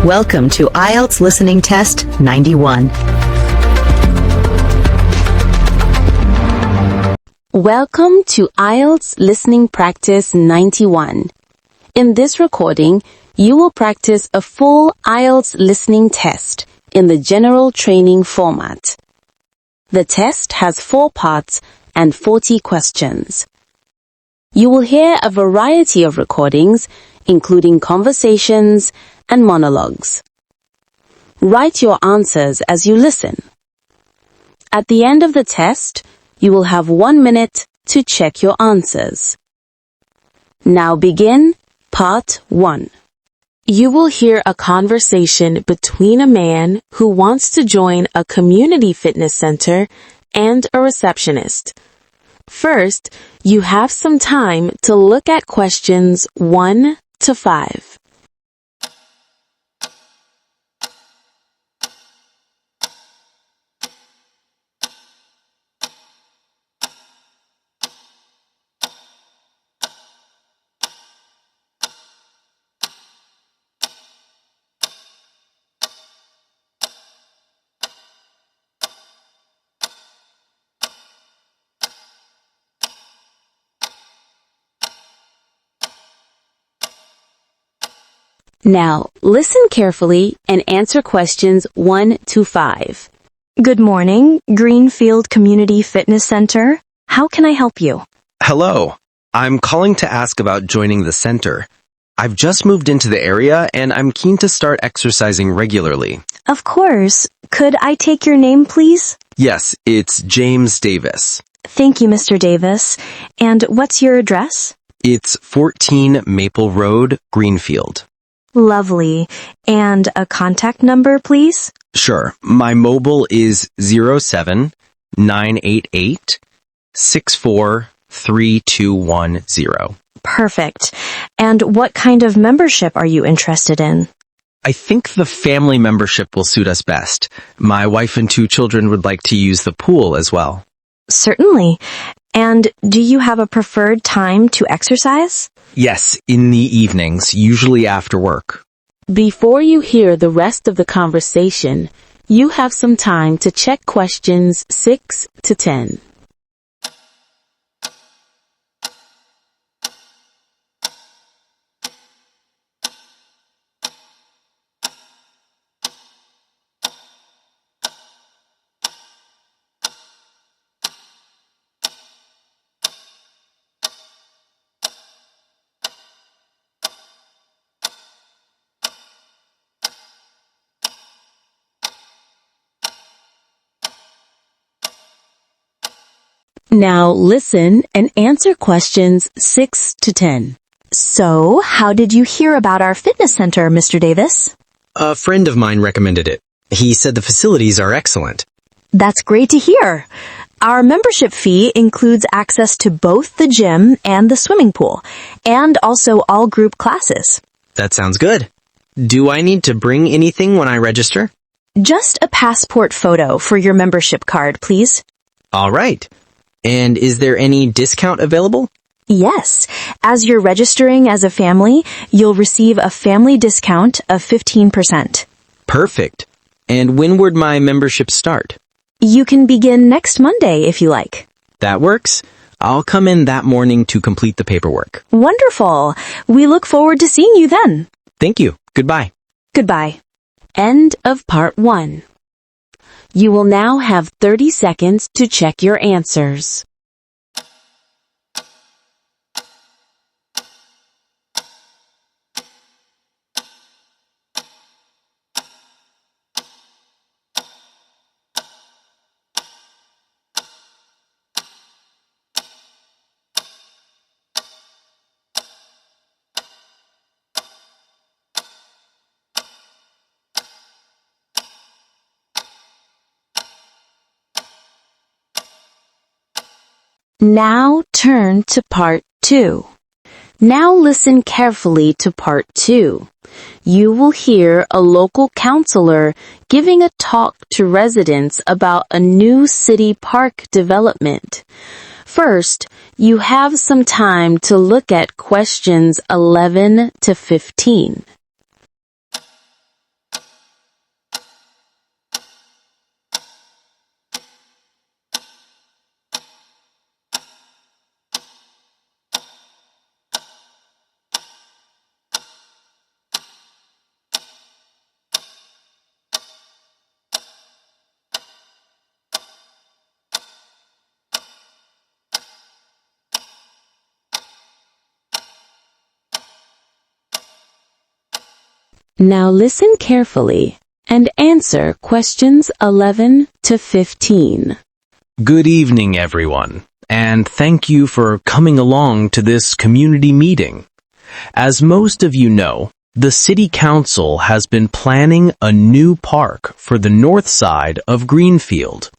Welcome to IELTS Listening Test 91. Welcome to IELTS Listening Practice 91. In this recording, you will practice a full IELTS listening test in the general training format. The test has 4 parts and 40 questions. You will hear a variety of recordings, including conversations and monologues. Write your answers as you listen. At the end of the test, you will have 1 minute to check your answers. Now begin Part 1. You will hear a conversation between a man who wants to join a community fitness center and a receptionist. First, you have some time to look at questions 1 to 5. Now, listen carefully and answer questions 1 to 5. Good morning, Greenfield Community Fitness Center. How can I help you? Hello. I'm calling to ask about joining the center. I've just moved into the area and I'm keen to start exercising regularly. Of course. Could I take your name, please? Yes, it's James Davis. Thank you, Mr. Davis. And what's your address? It's 14 Maple Road, Greenfield. Lovely. And a contact number, please? Sure. My mobile is 07-988-643210. Perfect. And what kind of membership are you interested in? I think the family membership will suit us best. My wife and 2 children would like to use the pool as well. Certainly. And do you have a preferred time to exercise? Yes, in the evenings, usually after work. Before you hear the rest of the conversation, you have some time to check questions 6 to 10. Now listen and answer questions 6 to 10. So, how did you hear about our fitness center, Mr. Davis? A friend of mine recommended it. He said the facilities are excellent. That's great to hear. Our membership fee includes access to both the gym and the swimming pool, and also all group classes. That sounds good. Do I need to bring anything when I register? Just a passport photo for your membership card, please. All right. And is there any discount available? Yes. As you're registering as a family, you'll receive a family discount of 15%. Perfect. And when would my membership start? You can begin next Monday if you like. That works. I'll come in that morning to complete the paperwork. Wonderful. We look forward to seeing you then. Thank you. Goodbye. Goodbye. End of Part 1. You will now have 30 seconds to check your answers. Now turn to Part 2. Now listen carefully to Part 2. You will hear a local counselor giving a talk to residents about a new city park development. First, you have some time to look at questions 11 to 15. Now listen carefully and answer questions 11 to 15. Good evening, everyone, and thank you for coming along to this community meeting. As most of you know, the City Council has been planning a new park for the north side of Greenfield.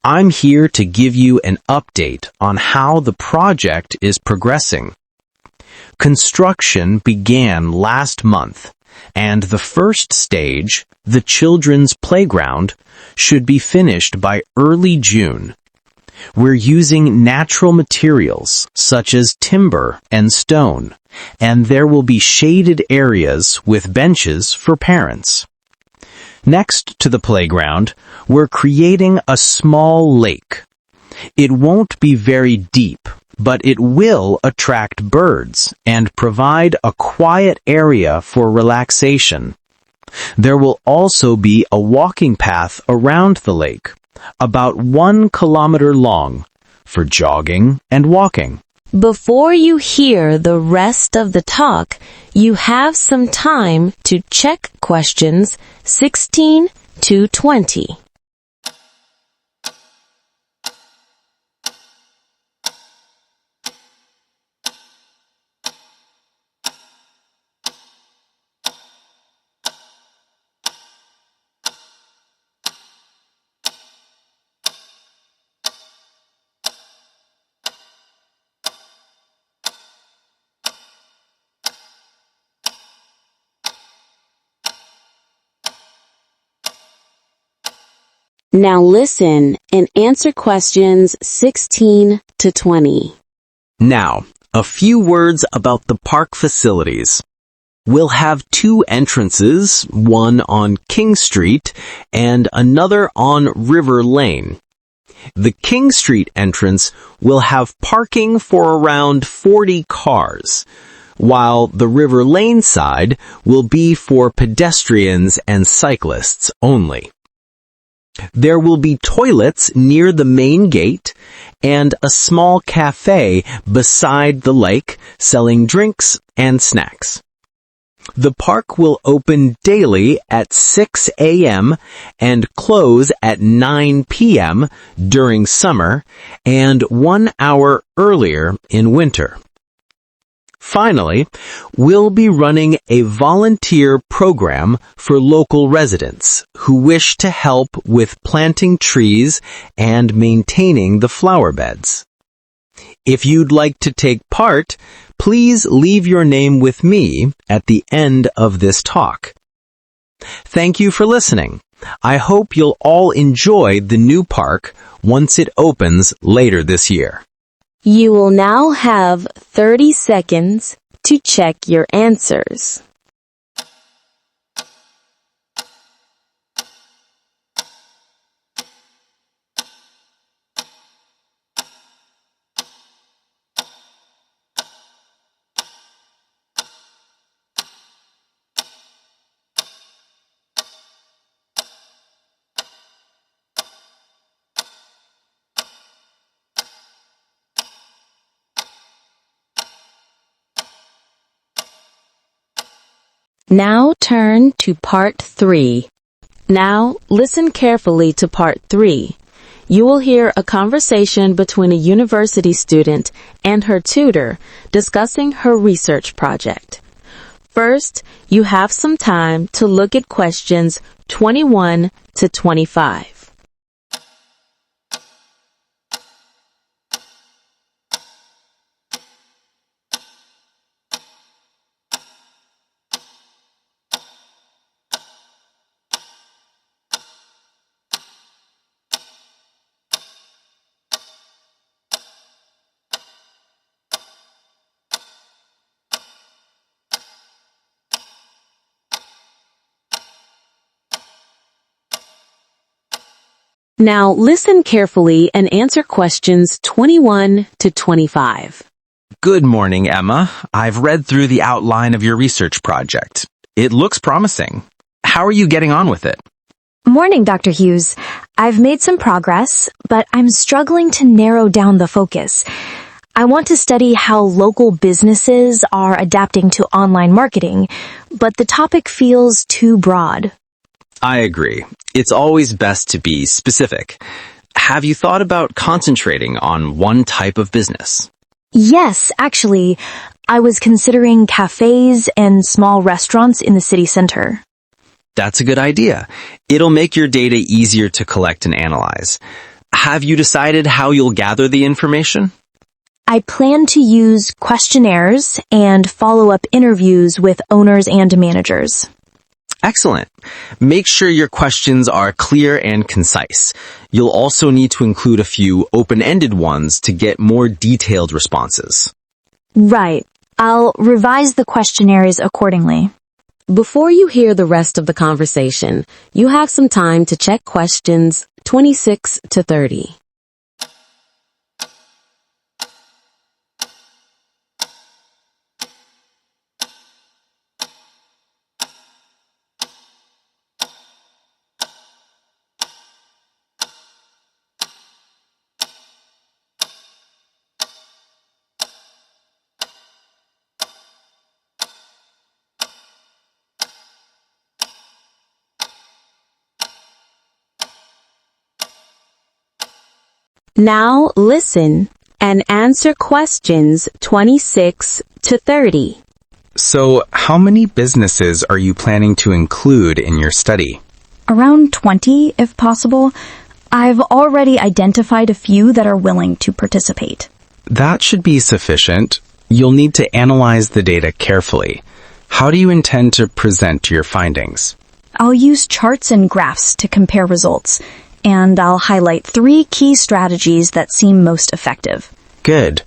I'm here to give you an update on how the project is progressing. Construction began last month, and the first stage, the children's playground, should be finished by early June. We're using natural materials such as timber and stone, and there will be shaded areas with benches for parents. Next to the playground, we're creating a small lake. It won't be very deep, but it will attract birds and provide a quiet area for relaxation. There will also be a walking path around the lake, about 1 kilometer long, for jogging and walking. Before you hear the rest of the talk, you have some time to check questions 16 to 20. Now listen and answer questions 16 to 20. Now, a few words about the park facilities. We'll have 2 entrances, one on King Street and another on River Lane. The King Street entrance will have parking for around 40 cars, while the River Lane side will be for pedestrians and cyclists only. There will be toilets near the main gate and a small cafe beside the lake selling drinks and snacks. The park will open daily at 6 a.m. and close at 9 p.m. during summer and 1 hour earlier in winter. Finally, we'll be running a volunteer program for local residents who wish to help with planting trees and maintaining the flower beds. If you'd like to take part, please leave your name with me at the end of this talk. Thank you for listening. I hope you'll all enjoy the new park once it opens later this year. You will now have 30 seconds to check your answers. Now turn to part 3. Now listen carefully to part 3. You will hear a conversation between a university student and her tutor discussing her research project. First, you have some time to look at questions 21 to 25. Now listen carefully and answer questions 21 to 25. Good morning, Emma. I've read through the outline of your research project. It looks promising. How are you getting on with it? Morning, Dr. Hughes. I've made some progress, but I'm struggling to narrow down the focus. I want to study how local businesses are adapting to online marketing, but the topic feels too broad. I agree. It's always best to be specific. Have you thought about concentrating on one type of business? Yes, actually, I was considering cafes and small restaurants in the city center. That's a good idea. It'll make your data easier to collect and analyze. Have you decided how you'll gather the information? I plan to use questionnaires and follow-up interviews with owners and managers. Excellent. Make sure your questions are clear and concise. You'll also need to include a few open-ended ones to get more detailed responses. Right. I'll revise the questionnaires accordingly. Before you hear the rest of the conversation, you have some time to check questions 26 to 30. Now listen and answer questions 26 to 30. So, how many businesses are you planning to include in your study? Around 20, if possible. I've already identified a few that are willing to participate. That should be sufficient. You'll need to analyze the data carefully. How do you intend to present your findings? I'll use charts and graphs to compare results, and I'll highlight 3 key strategies that seem most effective. Good.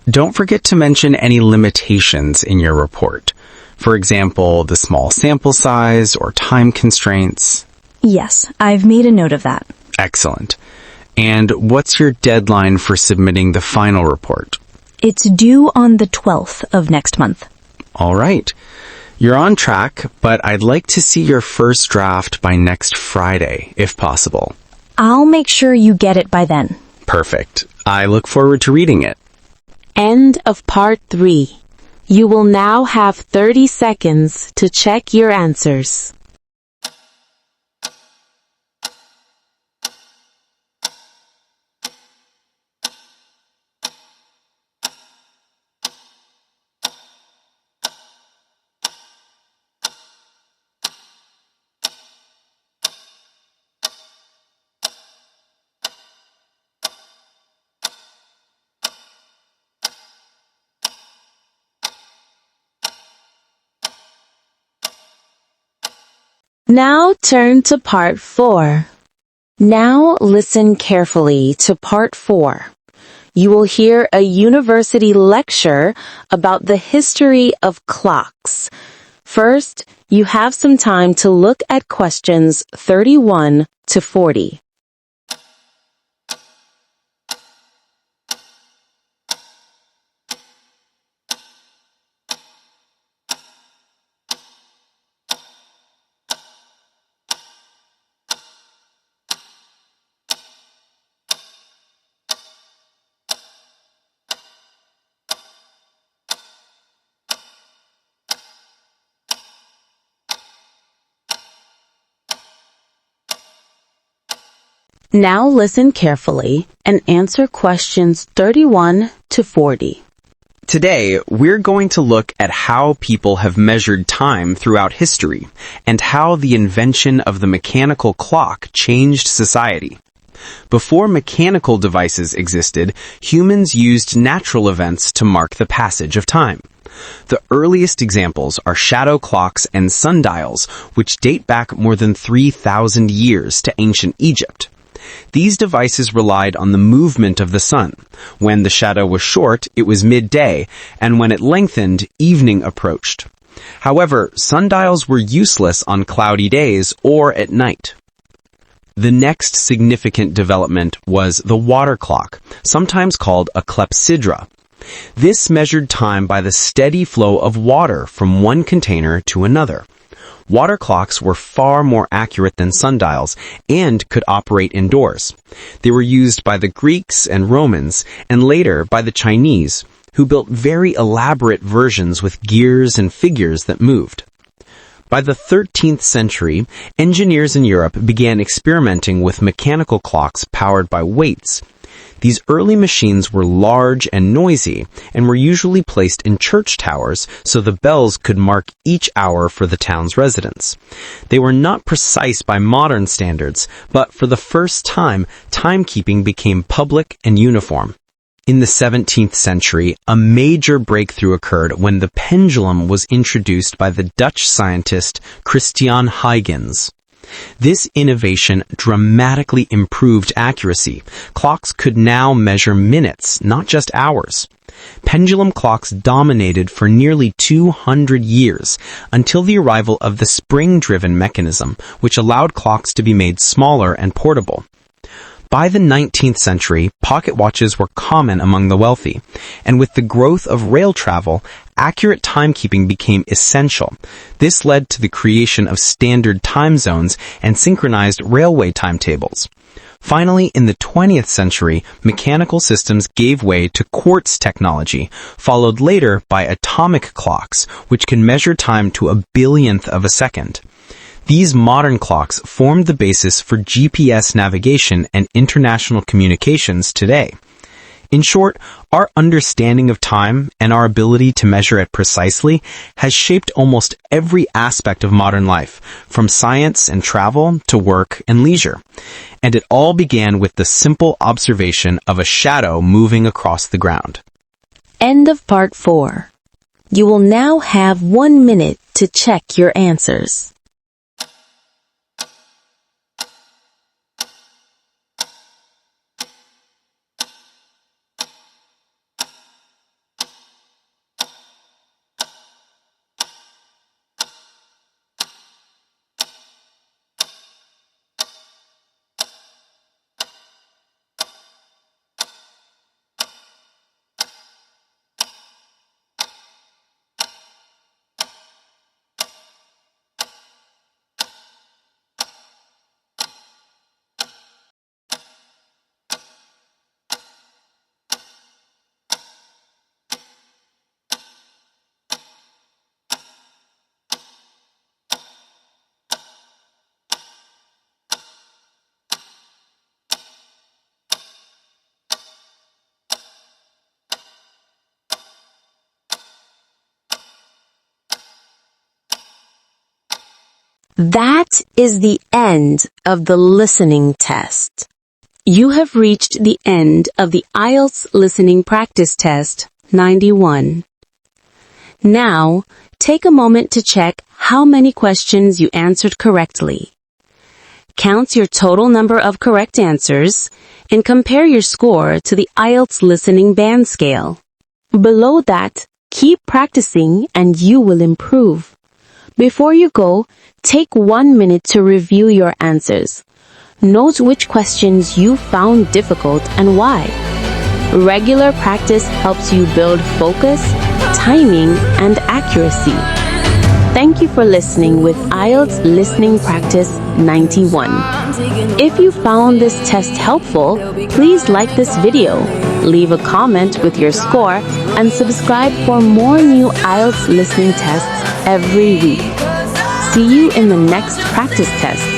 Don't forget to mention any limitations in your report. For example, the small sample size or time constraints. Yes, I've made a note of that. Excellent. And what's your deadline for submitting the final report? It's due on the 12th of next month. All right. You're on track, but I'd like to see your first draft by next Friday, if possible. I'll make sure you get it by then. Perfect. I look forward to reading it. End of part 3. You will now have 30 seconds to check your answers. Now turn to part 4. Now listen carefully to part 4. You will hear a university lecture about the history of clocks. First, you have some time to look at questions 31 to 40. Now listen carefully and answer questions 31 to 40. Today, we're going to look at how people have measured time throughout history and how the invention of the mechanical clock changed society. Before mechanical devices existed, humans used natural events to mark the passage of time. The earliest examples are shadow clocks and sundials, which date back more than 3,000 years to ancient Egypt. These devices relied on the movement of the sun. When the shadow was short, it was midday, and when it lengthened, evening approached. However, sundials were useless on cloudy days or at night. The next significant development was the water clock, sometimes called a clepsydra. This measured time by the steady flow of water from one container to another. Water clocks were far more accurate than sundials and could operate indoors. They were used by the Greeks and Romans and later by the Chinese, who built very elaborate versions with gears and figures that moved. By the 13th century, engineers in Europe began experimenting with mechanical clocks powered by weights. These early machines were large and noisy and were usually placed in church towers so the bells could mark each hour for the town's residents. They were not precise by modern standards, but for the first time, timekeeping became public and uniform. In the 17th century, a major breakthrough occurred when the pendulum was introduced by the Dutch scientist Christian Huygens. This innovation dramatically improved accuracy. Clocks could now measure minutes, not just hours. Pendulum clocks dominated for nearly 200 years until the arrival of the spring-driven mechanism, which allowed clocks to be made smaller and portable. By the 19th century, pocket watches were common among the wealthy, and with the growth of rail travel, accurate timekeeping became essential. This led to the creation of standard time zones and synchronized railway timetables. Finally, in the 20th century, mechanical systems gave way to quartz technology, followed later by atomic clocks, which can measure time to a billionth of a second. These modern clocks formed the basis for GPS navigation and international communications today. In short, our understanding of time and our ability to measure it precisely has shaped almost every aspect of modern life, from science and travel to work and leisure. And it all began with the simple observation of a shadow moving across the ground. End of part 4. You will now have 1 minute to check your answers. That is the end of the listening test. You have reached the end of the IELTS Listening Practice Test 91. Now, take a moment to check how many questions you answered correctly. Count your total number of correct answers and compare your score to the IELTS Listening Band Scale. Below that, keep practicing and you will improve. Before you go, take 1 minute to review your answers. Note which questions you found difficult and why. Regular practice helps you build focus, timing, and accuracy. Thank you for listening with IELTS Listening Practice 91. If you found this test helpful, please like this video, leave a comment with your score, and subscribe for more new IELTS listening tests every week. See you in the next practice test.